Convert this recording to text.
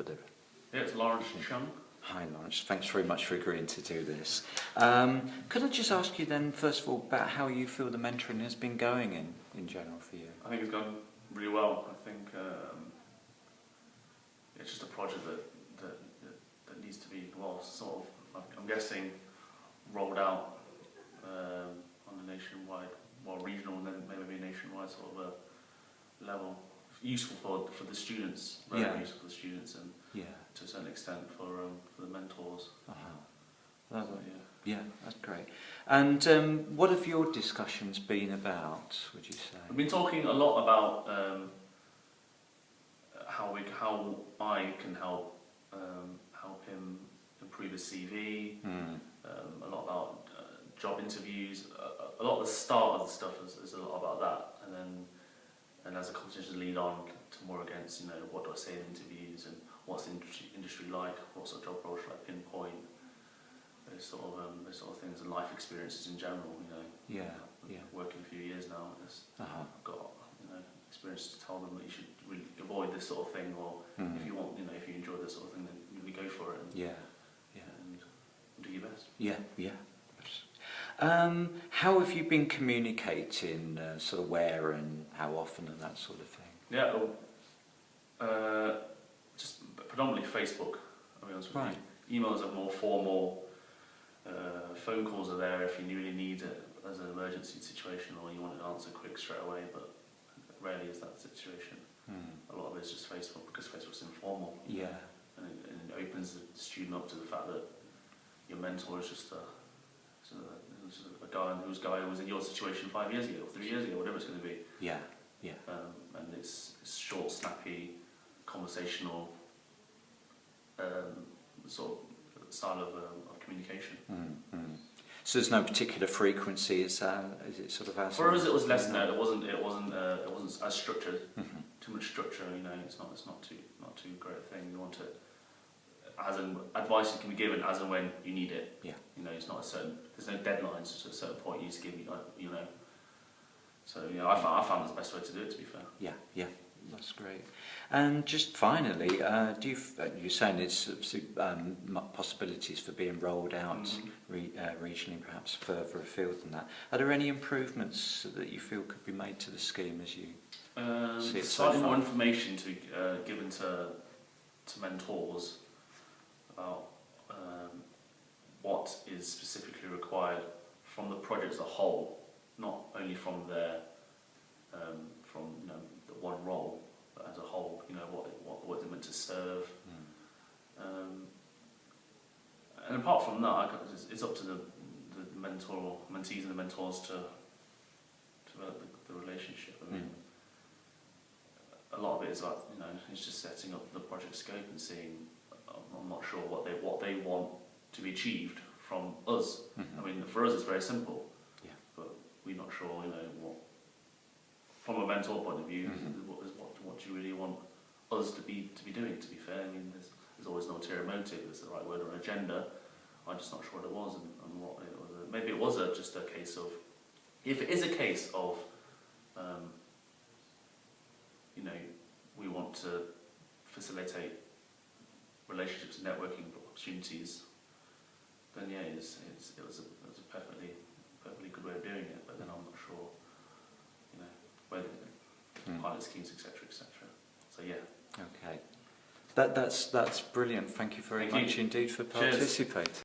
for the... Yeah, it's Lawrence Chung. Hi Lawrence, thanks very much for agreeing to do this. Could I just ask you then, first of all, about how you feel the mentoring has been going in general for you? I think it's gone really well. I think it's just a project that needs to be, well, sort of, I'm guessing, rolled out on a nationwide, well, regional and then maybe nationwide sort of a level. Useful for the students, very useful for the students, and to a certain extent for the mentors. So, yeah, that's great. And what have your discussions been about, would you say? We've been talking a lot about how I can help him improve his CV. A lot about job interviews. A lot of the start of the stuff is a lot about that, and as the competitions lead on to more against, what do I say in interviews and what's the industry like, what sort of job roles should I pinpoint, those sort of things, and life experiences in general. Working a few years now, I've got experience to tell them that you should really avoid this sort of thing, or if you want, if you enjoy this sort of thing, then really go for it. And do your best. How have you been communicating, sort of where and how often and that sort of thing? Just predominantly Facebook. I'll be honest with you. Emails are more formal. Phone calls are there if you really need it as an emergency situation or you want an answer quick straight away, but rarely is that the situation. A lot of it is just Facebook because Facebook's informal. And it opens the student up to the fact that your mentor is just a guy who was in your situation 5 years ago, or 3 years ago, whatever it's going to be. And it's short, snappy, conversational sort of style of communication. So there's no particular frequency. Is it sort of as for us? It was less. No, it wasn't as structured. Too much structure. It's not too great a thing. You want it as an advice can be given as and when you need it. It's not a certain. There's no deadlines to a certain point. You just give So I found that's the best way to do it. To be fair. That's great. And just finally, you're saying there's possibilities for being rolled out regionally, perhaps further afield than that. Are there any improvements that you feel could be made to the scheme as you see it so slightly far? more information to be given to mentors about what is specifically required from the project as a whole, not only from their the one role, but as a whole. What they're meant to serve. And apart from that, it's up to the mentees and the mentors to develop the relationship. A lot of it is about it's just setting up the project scope and seeing. I'm not sure what they want to be achieved from us. For us it's very simple, but we're not sure. What from a mentor point of view, what do you really want us to be doing? To be fair, there's always an ulterior motive. Is the right word, or an agenda? I'm just not sure what it was, and what it was. Maybe it was just a case of. If it is a case of, we want to facilitate relationships and networking opportunities, then it was a perfectly good way of doing it. But then I'm not sure, whether pilot schemes, etc. So Okay, that's brilliant. Thank you very much indeed for participating.